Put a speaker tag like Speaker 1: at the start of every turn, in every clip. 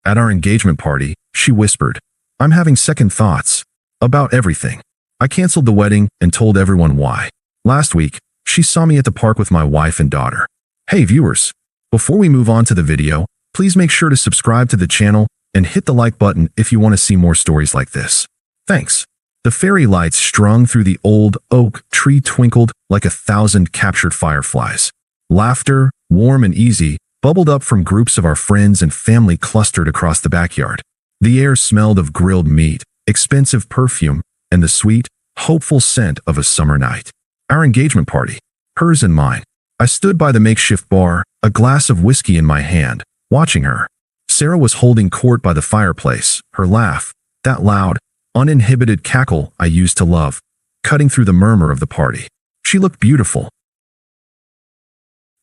Speaker 1: At our engagement party, she whispered, "I'm having second thoughts about everything." I canceled the wedding and told everyone why. Last week, she saw me at the park with my wife and daughter. Hey viewers, before we move on to the video, please make sure to subscribe to the channel and hit the like button if you want to see more stories like this. Thanks. The fairy lights strung through the old oak tree twinkled like 1,000 captured fireflies. Laughter, warm and easy, bubbled up from groups of our friends and family clustered across the backyard. The air smelled of grilled meat, expensive perfume, and the sweet, hopeful scent of a summer night. Our engagement party, hers and mine. I stood by the makeshift bar, a glass of whiskey in my hand, watching her. Sarah was holding court by the fireplace, her laugh, that loud, uninhibited cackle I used to love, cutting through the murmur of the party. She looked beautiful.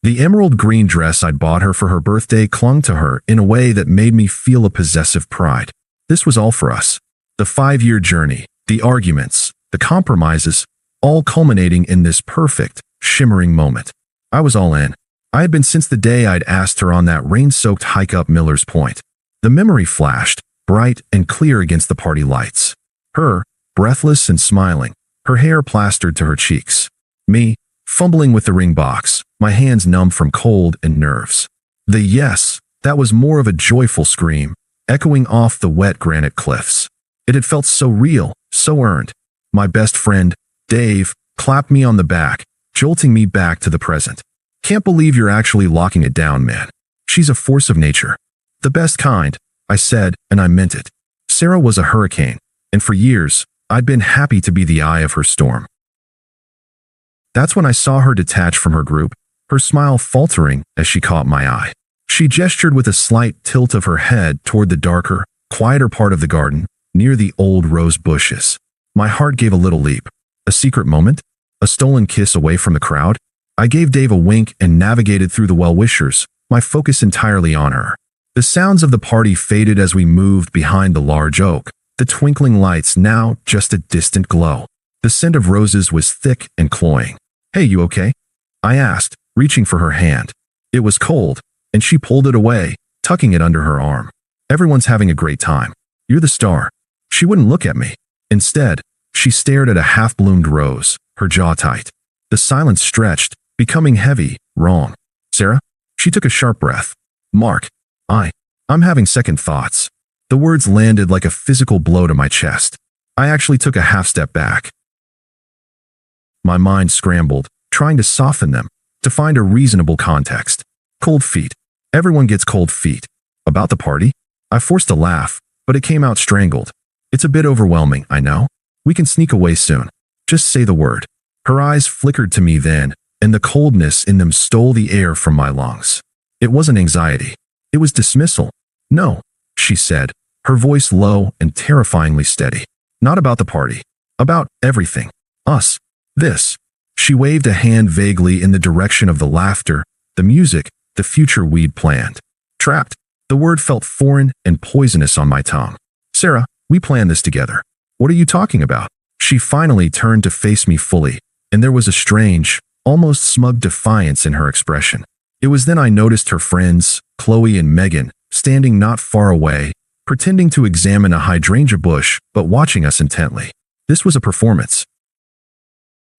Speaker 1: The emerald green dress I'd bought her for her birthday clung to her in a way that made me feel a possessive pride. This was all for us. The 5-year journey, the arguments, the compromises, all culminating in this perfect, shimmering moment. I was all in. I had been since the day I'd asked her on that rain-soaked hike up Miller's Point. The memory flashed, bright and clear against the party lights. Her, breathless and smiling, her hair plastered to her cheeks. Me, fumbling with the ring box, my hands numb from cold and nerves. The yes, that was more of a joyful scream, echoing off the wet granite cliffs. It had felt so real, so earned. My best friend, Dave, clapped me on the back, jolting me back to the present. "Can't believe you're actually locking it down, man. She's a force of nature. The best kind," I said, and I meant it. Sarah was a hurricane, and for years, I'd been happy to be the eye of her storm. That's when I saw her detach from her group, her smile faltering as she caught my eye. She gestured with a slight tilt of her head toward the darker, quieter part of the garden, near the old rose bushes. My heart gave a little leap. A secret moment? A stolen kiss away from the crowd? I gave Dave a wink and navigated through the well-wishers, my focus entirely on her. The sounds of the party faded as we moved behind the large oak, the twinkling lights now just a distant glow. The scent of roses was thick and cloying. "Hey, you okay?" I asked, reaching for her hand. It was cold, and she pulled it away, tucking it under her arm. "Everyone's having a great time. You're the star." She wouldn't look at me. Instead, she stared at a half-bloomed rose, her jaw tight. The silence stretched, becoming heavy, wrong. "Sarah?" She took a sharp breath. "Mark, I'm having second thoughts." The words landed like a physical blow to my chest. I actually took a half step back. My mind scrambled, trying to soften them, to find a reasonable context. Cold feet. Everyone gets cold feet. About the party? I forced a laugh, but it came out strangled. "It's a bit overwhelming, I know. We can sneak away soon. Just say the word." Her eyes flickered to me then, and the coldness in them stole the air from my lungs. It wasn't anxiety. It was dismissal. "No," she said, her voice low and terrifyingly steady. "Not about the party. About everything. Us. This." She waved a hand vaguely in the direction of the laughter, the music, the future we'd planned. Trapped. The word felt foreign and poisonous on my tongue. "Sarah, we planned this together." "What are you talking about?" She finally turned to face me fully, and there was a strange, almost smug defiance in her expression. It was then I noticed her friends, Chloe and Megan, standing not far away, pretending to examine a hydrangea bush but watching us intently. This was a performance.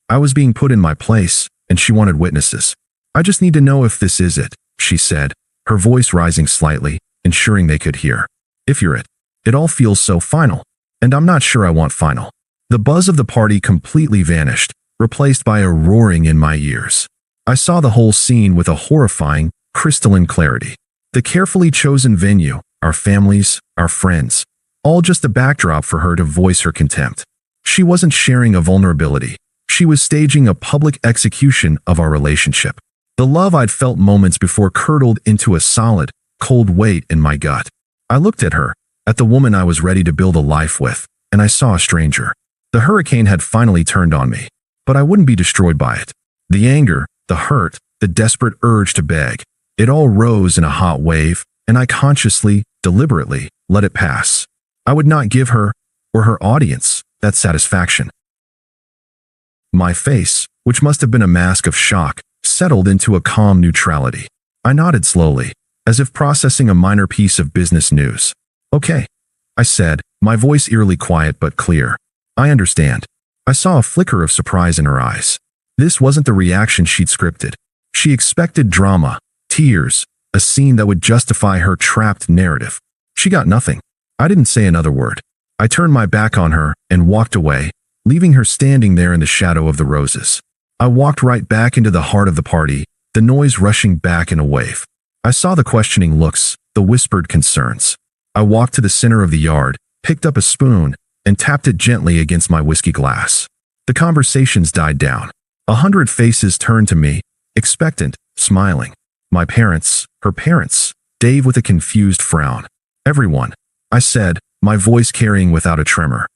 Speaker 1: I was being put in my place, and she wanted witnesses. "I just need to know if this is it," she said, her voice rising slightly, ensuring they could hear. "If you're it. It all feels so final. And I'm not sure I want final." The buzz of the party completely vanished, replaced by a roaring in my ears. I saw the whole scene with a horrifying, crystalline clarity. The carefully chosen venue, our families, our friends, all just a backdrop for her to voice her contempt. She wasn't sharing a vulnerability. She was staging a public execution of our relationship. The love I'd felt moments before curdled into a solid, cold weight in my gut. I looked at her, at the woman I was ready to build a life with, and I saw a stranger. The hurricane had finally turned on me, but I wouldn't be destroyed by it. The anger, the hurt, the desperate urge to beg, it all rose in a hot wave, and I consciously, deliberately, let it pass. I would not give her, or her audience, that satisfaction. My face, which must have been a mask of shock, settled into a calm neutrality. I nodded slowly, as if processing a minor piece of business news. Okay, I said, my voice eerily quiet but clear. I understand. I saw a flicker of surprise in her eyes. This wasn't the reaction she'd scripted. She expected drama, tears, a scene that would justify her trapped narrative. She got nothing. I didn't say another word. I turned my back on her and walked away, leaving her standing there in the shadow of the roses. I walked right back into the heart of the party, the noise rushing back in a wave. I saw the questioning looks, the whispered concerns. I walked to the center of the yard, picked up a spoon, and tapped it gently against my whiskey glass. The conversations died down. 100 faces turned to me, expectant, smiling. My parents, her parents, Dave with a confused frown. Everyone, I said, my voice carrying without a tremor.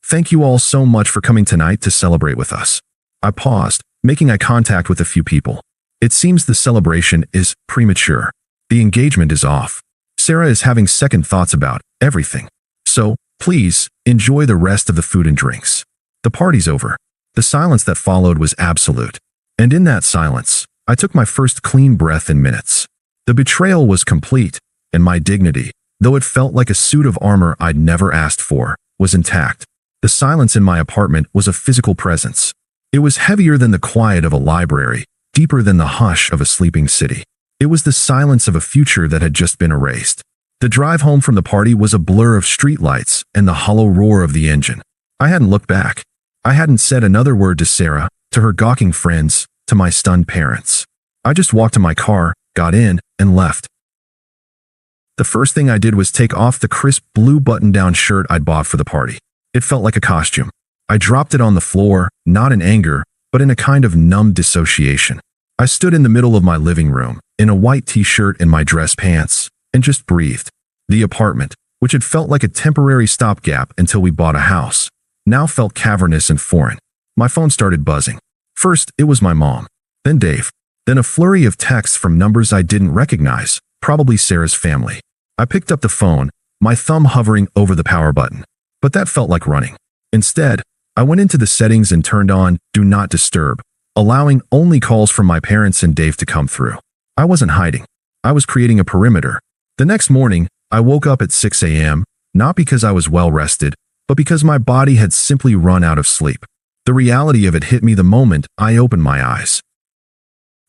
Speaker 1: Thank you all so much for coming tonight to celebrate with us. I paused, making eye contact with a few people. It seems the celebration is premature. The engagement is off. Sarah is having second thoughts about everything. So, please, enjoy the rest of the food and drinks. The party's over. The silence that followed was absolute. And in that silence, I took my first clean breath in minutes. The betrayal was complete, and my dignity, though it felt like a suit of armor I'd never asked for, was intact. The silence in my apartment was a physical presence. It was heavier than the quiet of a library, deeper than the hush of a sleeping city. It was the silence of a future that had just been erased. The drive home from the party was a blur of streetlights and the hollow roar of the engine. I hadn't looked back. I hadn't said another word to Sarah, to her gawking friends, to my stunned parents. I just walked to my car, got in, and left. The first thing I did was take off the crisp blue button-down shirt I'd bought for the party. It felt like a costume. I dropped it on the floor, not in anger, but in a kind of numb dissociation. I stood in the middle of my living room, in a white t-shirt and my dress pants, and just breathed. The apartment, which had felt like a temporary stopgap until we bought a house, now felt cavernous and foreign. My phone started buzzing. First, it was my mom, then Dave, then a flurry of texts from numbers I didn't recognize, probably Sarah's family. I picked up the phone, my thumb hovering over the power button. But that felt like running. Instead, I went into the settings and turned on Do Not Disturb, allowing only calls from my parents and Dave to come through. I wasn't hiding. I was creating a perimeter. The next morning, I woke up at 6 a.m., not because I was well rested, but because my body had simply run out of sleep. The reality of it hit me the moment I opened my eyes.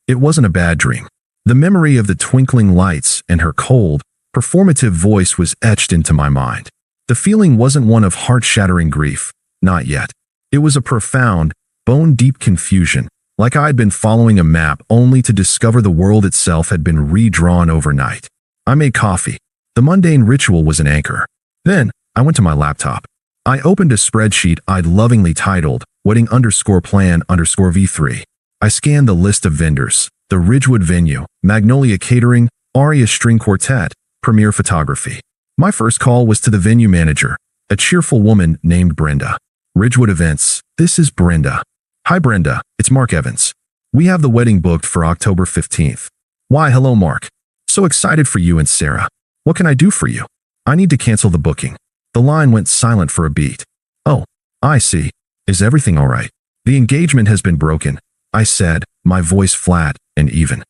Speaker 1: It wasn't a bad dream. The memory of the twinkling lights and her cold, performative voice was etched into my mind. The feeling wasn't one of heart-shattering grief, not yet. It was a profound, bone-deep confusion, like I'd been following a map only to discover the world itself had been redrawn overnight. I made coffee. The mundane ritual was an anchor. Then, I went to my laptop. I opened a spreadsheet I'd lovingly titled Wedding_Plan_V3. I scanned the list of vendors, the Ridgewood venue, Magnolia Catering, Aria String Quartet, Premier Photography. My first call was to the venue manager, a cheerful woman named Brenda. Ridgewood Events, this is Brenda. Hi Brenda, it's Mark Evans. We have the wedding booked for October 15th. Why, hello Mark. So excited for you and Sarah. What can I do for you? I need to cancel the booking. The line went silent for a beat. Oh, I see. Is everything all right? The engagement has been broken, I said, my voice flat and even.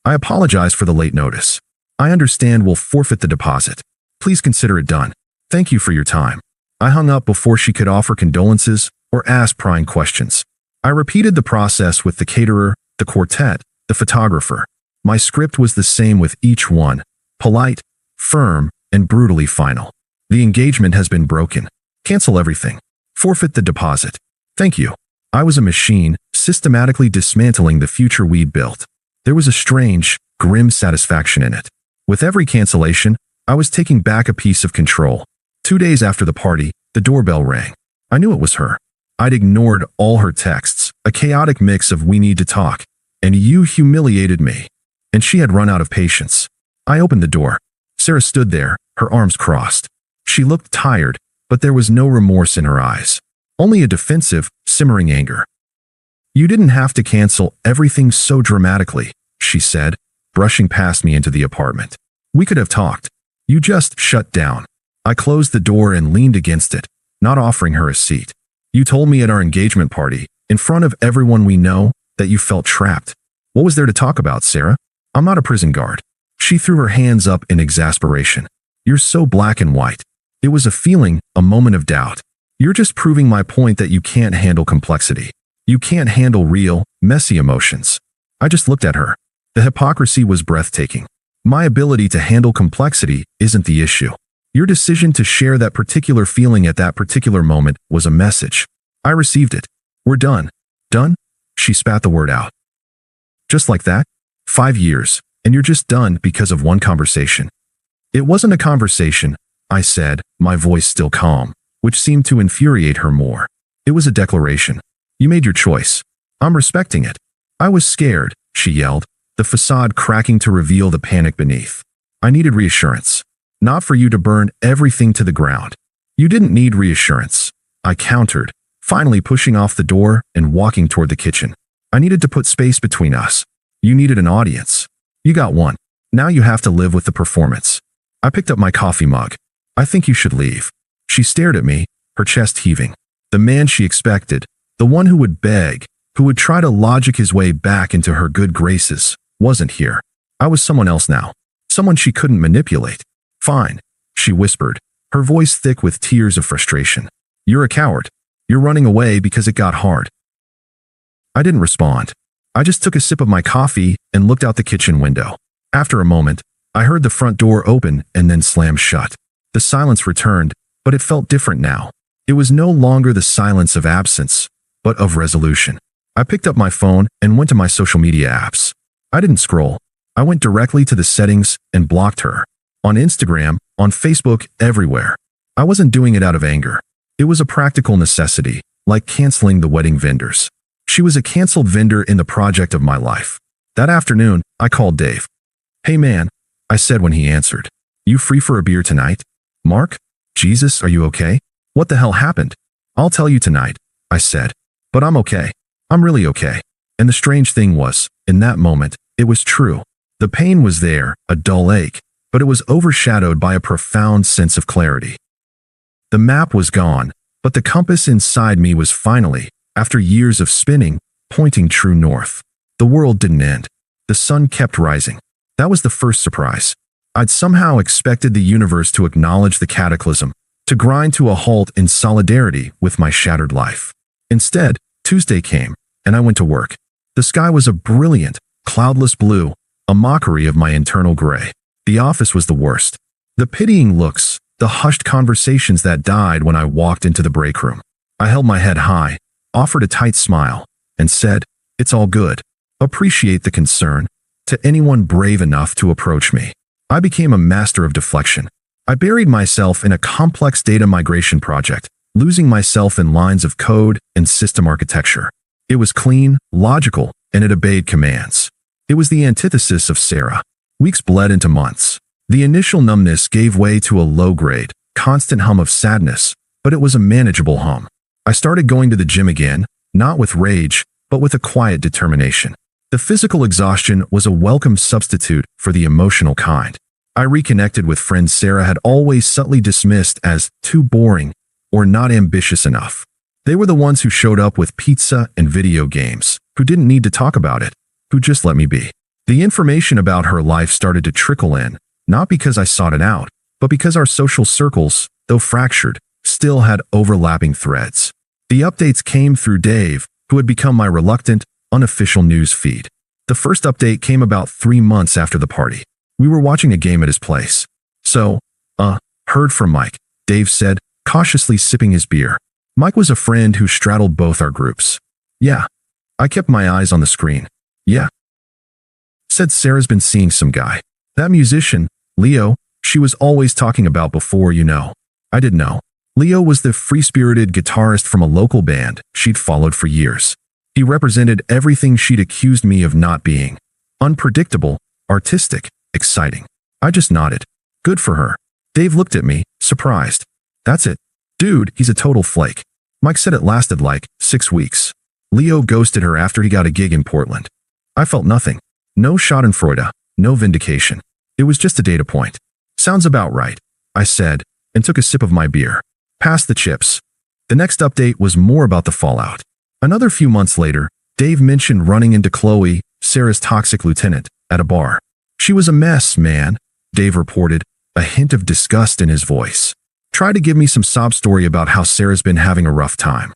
Speaker 1: I apologize for the late notice. I understand we'll forfeit the deposit. Please consider it done. Thank you for your time. I hung up before she could offer condolences or ask prying questions. I repeated the process with the caterer, the quartet, the photographer. My script was the same with each one, polite, firm, and brutally final. The engagement has been broken. Cancel everything. Forfeit the deposit. Thank you. I was a machine, systematically dismantling the future we'd built. There was a strange, grim satisfaction in it. With every cancellation, I was taking back a piece of control. 2 days after the party, the doorbell rang. I knew it was her. I'd ignored all her texts, a chaotic mix of "we need to talk" and "you humiliated me," and she had run out of patience. I opened the door. Sarah stood there, her arms crossed. She looked tired, but there was no remorse in her eyes. Only a defensive, simmering anger. "You didn't have to cancel everything so dramatically," she said, brushing past me into the apartment. "We could have talked. You just shut down." I closed the door and leaned against it, not offering her a seat. "You told me at our engagement party, in front of everyone we know, that you felt trapped. What was there to talk about, Sarah?" I'm not a prison guard. She threw her hands up in exasperation. You're so black and white. It was a feeling, a moment of doubt. You're just proving my point that you can't handle complexity. You can't handle real, messy emotions. I just looked at her. The hypocrisy was breathtaking. My ability to handle complexity isn't the issue. Your decision to share that particular feeling at that particular moment was a message. I received it. We're done. Done? She spat the word out. Just like that? 5 years, and you're just done because of one conversation. It wasn't a conversation, I said, my voice still calm, which seemed to infuriate her more. It was a declaration. You made your choice. I'm respecting it. I was scared, she yelled, the facade cracking to reveal the panic beneath. I needed reassurance. Not for you to burn everything to the ground. You didn't need reassurance, I countered, finally pushing off the door and walking toward the kitchen. I needed to put space between us. You needed an audience. You got one. Now you have to live with the performance. I picked up my coffee mug. I think you should leave. She stared at me, her chest heaving. The man she expected, the one who would beg, who would try to logic his way back into her good graces, wasn't here. I was someone else now. Someone she couldn't manipulate. Fine, she whispered, her voice thick with tears of frustration. You're a coward. You're running away because it got hard. I didn't respond. I just took a sip of my coffee and looked out the kitchen window. After a moment, I heard the front door open and then slam shut. The silence returned, but it felt different now. It was no longer the silence of absence, but of resolution. I picked up my phone and went to my social media apps. I didn't scroll. I went directly to the settings and blocked her. On Instagram, on Facebook, everywhere. I wasn't doing it out of anger. It was a practical necessity, like canceling the wedding vendors. She was a canceled vendor in the project of my life. That afternoon, I called Dave. Hey man, I said when he answered. You free for a beer tonight? Mark? Jesus, are you okay? What the hell happened? I'll tell you tonight, I said. But I'm okay. I'm really okay. And the strange thing was, in that moment, it was true. The pain was there, a dull ache, but it was overshadowed by a profound sense of clarity. The map was gone, but the compass inside me was finally, after years of spinning, pointing true north. The world didn't end. The sun kept rising. That was the first surprise. I'd somehow expected the universe to acknowledge the cataclysm, to grind to a halt in solidarity with my shattered life. Instead, Tuesday came, and I went to work. The sky was a brilliant, cloudless blue, a mockery of my internal gray. The office was the worst. The pitying looks, the hushed conversations that died when I walked into the break room. I held my head high, offered a tight smile, and said, "It's all good. Appreciate the concern," to anyone brave enough to approach me. I became a master of deflection. I buried myself in a complex data migration project, losing myself in lines of code and system architecture. It was clean, logical, and it obeyed commands. It was the antithesis of Sarah. Weeks bled into months. The initial numbness gave way to a low-grade, constant hum of sadness, but it was a manageable hum. I started going to the gym again, not with rage, but with a quiet determination. The physical exhaustion was a welcome substitute for the emotional kind. I reconnected with friends Sarah had always subtly dismissed as too boring or not ambitious enough. They were the ones who showed up with pizza and video games, who didn't need to talk about it, who just let me be. The information about her life started to trickle in, not because I sought it out, but because our social circles, though fractured, still had overlapping threads. The updates came through Dave, who had become my reluctant, unofficial news feed. The first update came about 3 months after the party. We were watching a game at his place. So, heard from Mike, Dave said, cautiously sipping his beer. Mike was a friend who straddled both our groups. Yeah. I kept my eyes on the screen. Yeah. Said Sarah's been seeing some guy. That musician, Leo, she was always talking about before, you know. I didn't know. Leo was the free-spirited guitarist from a local band she'd followed for years. He represented everything she'd accused me of not being. Unpredictable, artistic, exciting. I just nodded. Good for her. Dave looked at me, surprised. That's it. Dude, he's a total flake. Mike said it lasted like 6 weeks. Leo ghosted her after he got a gig in Portland. I felt nothing. No schadenfreude, no vindication. It was just a data point. Sounds about right, I said, and took a sip of my beer. Past the chips. The next update was more about the fallout. Another few months later, Dave mentioned running into Chloe, Sarah's toxic lieutenant, at a bar. She was a mess, man, Dave reported, a hint of disgust in his voice. Try to give me some sob story about how Sarah's been having a rough time.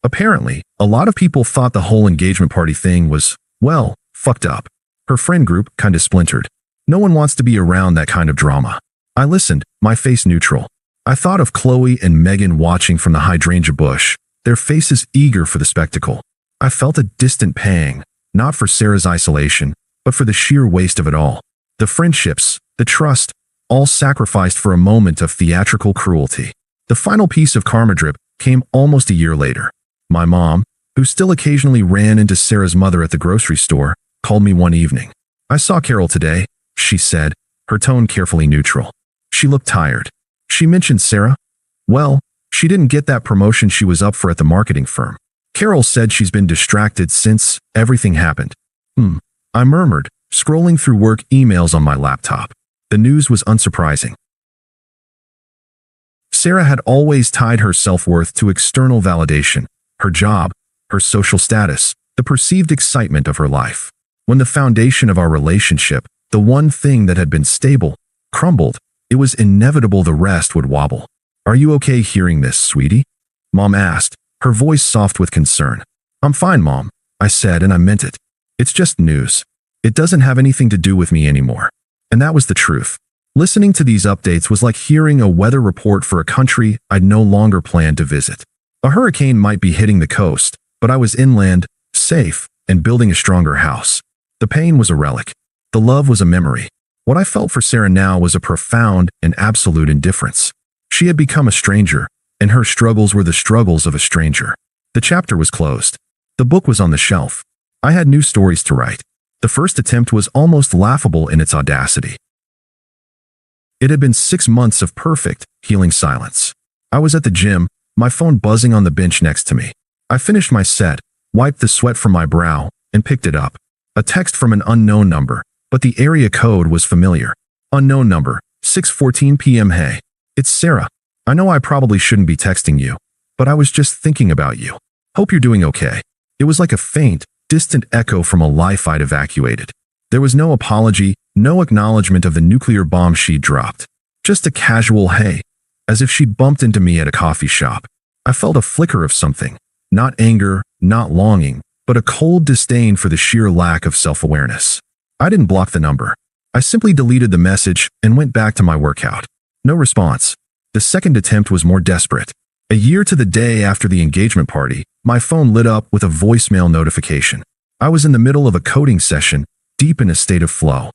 Speaker 1: Apparently, a lot of people thought the whole engagement party thing was, well, fucked up. Her friend group kinda splintered. No one wants to be around that kind of drama. I listened, my face neutral. I thought of Chloe and Megan watching from the hydrangea bush, their faces eager for the spectacle. I felt a distant pang, not for Sarah's isolation, but for the sheer waste of it all. The friendships, the trust, all sacrificed for a moment of theatrical cruelty. The final piece of karma drip came almost a year later. My mom, who still occasionally ran into Sarah's mother at the grocery store, called me one evening. I saw Carol today, she said, her tone carefully neutral. She looked tired. She mentioned Sarah? Well, she didn't get that promotion she was up for at the marketing firm. Carol said she's been distracted since everything happened. I murmured, scrolling through work emails on my laptop. The news was unsurprising. Sarah had always tied her self-worth to external validation, her job, her social status, the perceived excitement of her life. When the foundation of our relationship, the one thing that had been stable, crumbled, it was inevitable the rest would wobble. Are you okay hearing this, sweetie? Mom asked, her voice soft with concern. I'm fine, Mom, I said, and I meant it. It's just news. It doesn't have anything to do with me anymore. And that was the truth. Listening to these updates was like hearing a weather report for a country I'd no longer planned to visit. A hurricane might be hitting the coast, but I was inland, safe, and building a stronger house. The pain was a relic. The love was a memory. What I felt for Sarah now was a profound and absolute indifference. She had become a stranger, and her struggles were the struggles of a stranger. The chapter was closed. The book was on the shelf. I had new stories to write. The first attempt was almost laughable in its audacity. It had been 6 months of perfect, healing silence. I was at the gym, my phone buzzing on the bench next to me. I finished my set, wiped the sweat from my brow, and picked it up. A text from an unknown number, but the area code was familiar. Unknown number, 6:14 p.m. Hey, it's Sarah. I know I probably shouldn't be texting you, but I was just thinking about you. Hope you're doing okay. It was like a faint, distant echo from a life I'd evacuated. There was no apology, no acknowledgement of the nuclear bomb she'd dropped. Just a casual hey, as if she'd bumped into me at a coffee shop. I felt a flicker of something, not anger, not longing, but a cold disdain for the sheer lack of self-awareness. I didn't block the number. I simply deleted the message and went back to my workout. No response. The second attempt was more desperate. A year to the day after the engagement party, my phone lit up with a voicemail notification. I was in the middle of a coding session, deep in a state of flow.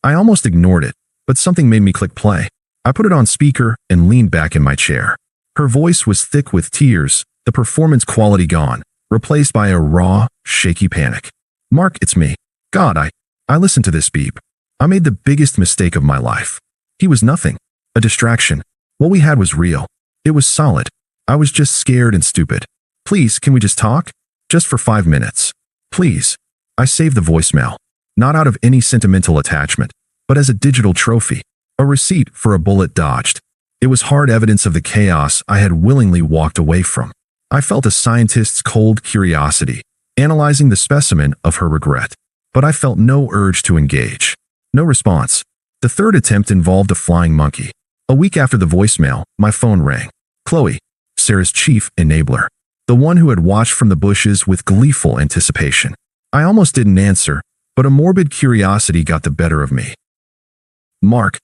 Speaker 1: I almost ignored it, but something made me click play. I put it on speaker and leaned back in my chair. Her voice was thick with tears, the performance quality gone, replaced by a raw, shaky panic. Mark, it's me. God, I listened to this beep. I made the biggest mistake of my life. He was nothing. A distraction. What we had was real. It was solid. I was just scared and stupid. Please, can we just talk? Just for 5 minutes. Please. I saved the voicemail. Not out of any sentimental attachment, but as a digital trophy. A receipt for a bullet dodged. It was hard evidence of the chaos I had willingly walked away from. I felt a scientist's cold curiosity, analyzing the specimen of her regret. But I felt no urge to engage. No response. The third attempt involved a flying monkey. A week after the voicemail, my phone rang. Chloe, Sarah's chief enabler. The one who had watched from the bushes with gleeful anticipation. I almost didn't answer, but a morbid curiosity got the better of me. Mark.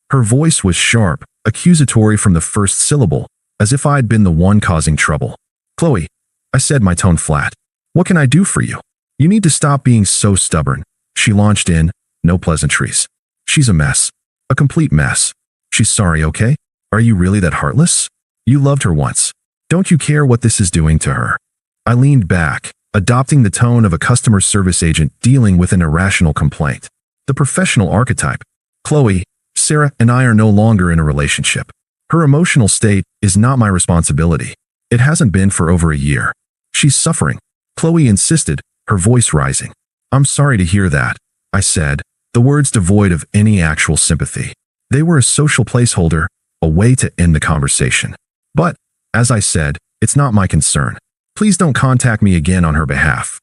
Speaker 1: Her voice was sharp, accusatory from the first syllable, as if I'd been the one causing trouble. Chloe, I said, my tone flat. What can I do for you? You need to stop being so stubborn. She launched in, no pleasantries. She's a mess. A complete mess. She's sorry, okay? Are you really that heartless? You loved her once. Don't you care what this is doing to her? I leaned back, adopting the tone of a customer service agent dealing with an irrational complaint. The professional archetype. Chloe, Sarah and I are no longer in a relationship. Her emotional state is not my responsibility. It hasn't been for over a year. She's suffering. Chloe insisted, her voice rising. I'm sorry to hear that, I said, the words devoid of any actual sympathy. They were a social placeholder, a way to end the conversation. But, as I said, it's not my concern. Please don't contact me again on her behalf.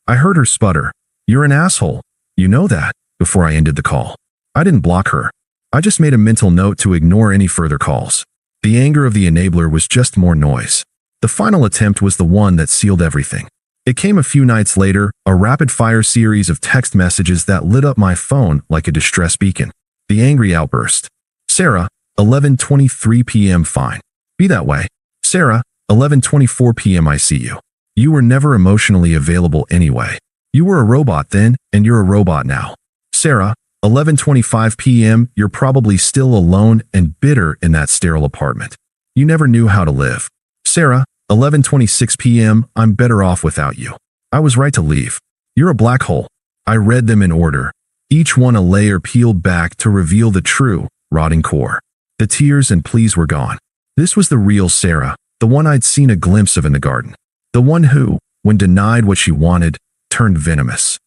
Speaker 1: I heard her sputter, "You're an asshole. You know that," before I ended the call. I didn't block her. I just made a mental note to ignore any further calls. The anger of the enabler was just more noise. The final attempt was the one that sealed everything. It came a few nights later, a rapid-fire series of text messages that lit up my phone like a distress beacon. The angry outburst. Sarah, 11:23 p.m. Fine. Be that way. Sarah, 11:24 p.m. I see you. You were never emotionally available anyway. You were a robot then, and you're a robot now. Sarah, 11:25 p.m. You're probably still alone and bitter in that sterile apartment. You never knew how to live. Sarah, 11:26 p.m. I'm better off without you. I was right to leave. You're a black hole. I read them in order, each one a layer peeled back to reveal the true, rotting core. The tears and pleas were gone. This was the real Sarah, the one I'd seen a glimpse of in the garden. The one who, when denied what she wanted, turned venomous.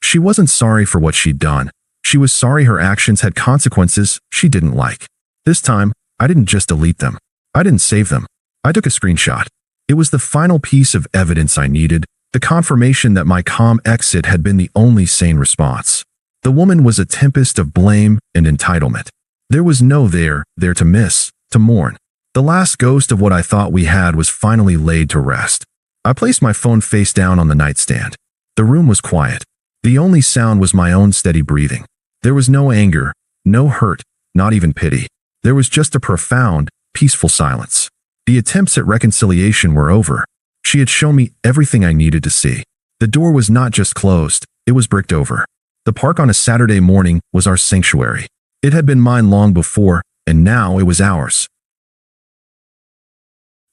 Speaker 1: She wasn't sorry for what she'd done. She was sorry her actions had consequences she didn't like. This time, I didn't just delete them. I didn't save them. I took a screenshot. It was the final piece of evidence I needed, the confirmation that my calm exit had been the only sane response. The woman was a tempest of blame and entitlement. There was no there to miss, to mourn. The last ghost of what I thought we had was finally laid to rest. I placed my phone face down on the nightstand. The room was quiet. The only sound was my own steady breathing. There was no anger, no hurt, not even pity. There was just a profound, peaceful silence. The attempts at reconciliation were over. She had shown me everything I needed to see. The door was not just closed, it was bricked over. The park on a Saturday morning was our sanctuary. It had been mine long before, and now it was ours.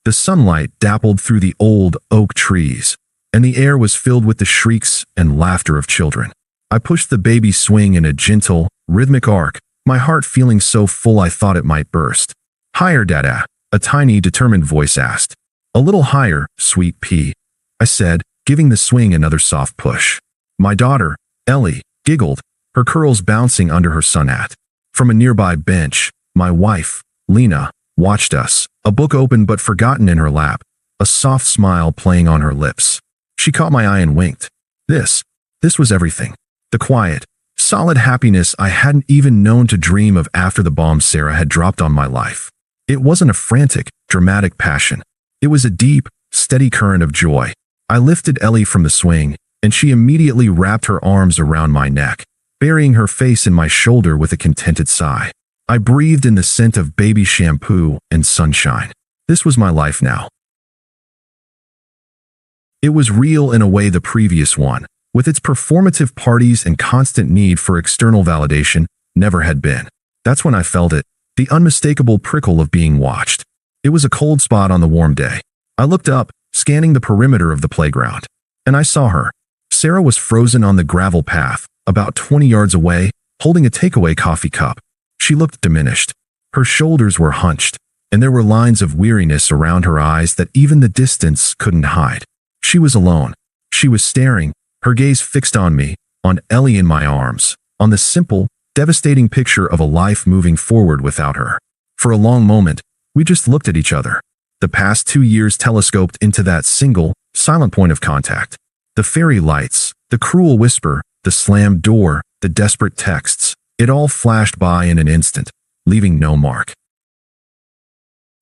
Speaker 1: The sunlight dappled through the old oak trees, and the air was filled with the shrieks and laughter of children. I pushed the baby swing in a gentle, rhythmic arc, my heart feeling so full I thought it might burst. "Higher, Dada," a tiny, determined voice asked. "A little higher, sweet pea," I said, giving the swing another soft push. My daughter, Ellie, giggled, her curls bouncing under her sun hat. From a nearby bench, my wife, Lena, watched us, a book open but forgotten in her lap, a soft smile playing on her lips. She caught my eye and winked. This was everything. The quiet, solid happiness I hadn't even known to dream of after the bomb Sarah had dropped on my life. It wasn't a frantic, dramatic passion. It was a deep, steady current of joy. I lifted Ellie from the swing, and she immediately wrapped her arms around my neck, burying her face in my shoulder with a contented sigh. I breathed in the scent of baby shampoo and sunshine. This was my life now. It was real in a way the previous one, with its performative parties and constant need for external validation, never had been. That's when I felt it, the unmistakable prickle of being watched. It was a cold spot on the warm day. I looked up, scanning the perimeter of the playground, and I saw her. Sarah was frozen on the gravel path, about 20 yards away, holding a takeaway coffee cup. She looked diminished. Her shoulders were hunched, and there were lines of weariness around her eyes that even the distance couldn't hide. She was alone. She was staring, her gaze fixed on me, on Ellie in my arms, on the simple, devastating picture of a life moving forward without her. For a long moment, we just looked at each other. The past 2 years telescoped into that single, silent point of contact. The fairy lights, the cruel whisper, the slammed door, the desperate texts, it all flashed by in an instant, leaving no mark.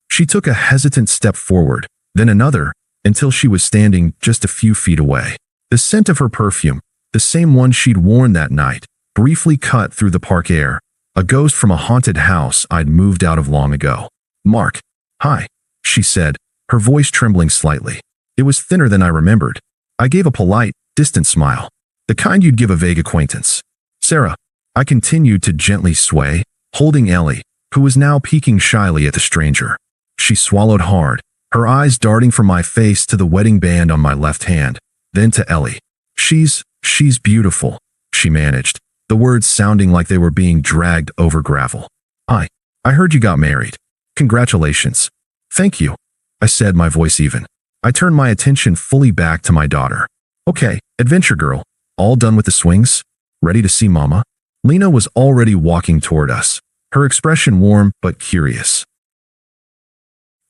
Speaker 1: She took a hesitant step forward, then another, until she was standing just a few feet away. The scent of her perfume, the same one she'd worn that night, briefly cut through the park air, a ghost from a haunted house I'd moved out of long ago. "Mark." "Hi," she said, her voice trembling slightly. It was thinner than I remembered. I gave a polite, distant smile, the kind you'd give a vague acquaintance. "Sarah." I continued to gently sway, holding Ellie, who was now peeking shyly at the stranger. She swallowed hard, her eyes darting from my face to the wedding band on my left hand, then to Ellie. She's beautiful," she managed, the words sounding like they were being dragged over gravel. I heard you got married. Congratulations." "Thank you," I said, my voice even. I turned my attention fully back to my daughter. "Okay, adventure girl, all done with the swings? Ready to see Mama?" Lena was already walking toward us, her expression warm but curious.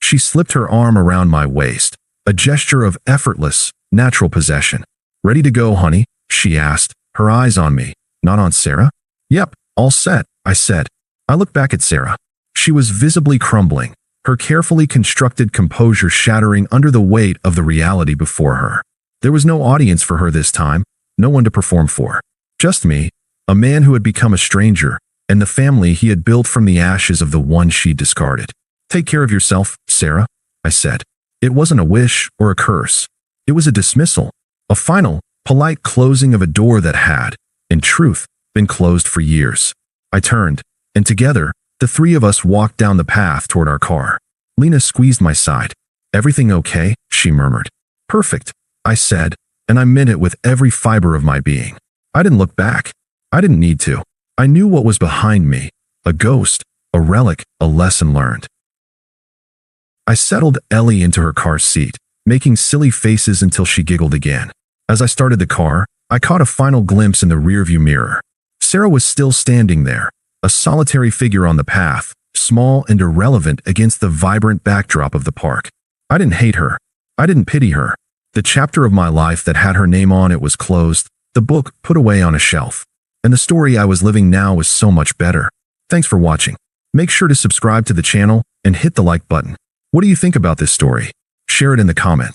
Speaker 1: She slipped her arm around my waist, a gesture of effortless, natural possession. "Ready to go, honey?" she asked, her eyes on me, not on Sarah. "Yep, all set," I said. I looked back at Sarah. She was visibly crumbling, her carefully constructed composure shattering under the weight of the reality before her. There was no audience for her this time, no one to perform for. Just me, a man who had become a stranger, and the family he had built from the ashes of the one she discarded. "Take care of yourself, Sarah," I said. It wasn't a wish or a curse. It was a dismissal, a final, polite closing of a door that had, in truth, been closed for years. I turned, and together, the three of us walked down the path toward our car. Lena squeezed my side. "Everything okay?" she murmured. "Perfect," I said, and I meant it with every fiber of my being. I didn't look back. I didn't need to. I knew what was behind me, a ghost, a relic, a lesson learned. I settled Ellie into her car seat, making silly faces until she giggled again. As I started the car, I caught a final glimpse in the rearview mirror. Sarah was still standing there, a solitary figure on the path, small and irrelevant against the vibrant backdrop of the park. I didn't hate her. I didn't pity her. The chapter of my life that had her name on it was closed, the book put away on a shelf. And the story I was living now was so much better. Thanks for watching. Make sure to subscribe to the channel and hit the like button. What do you think about this story? Share it in the comments.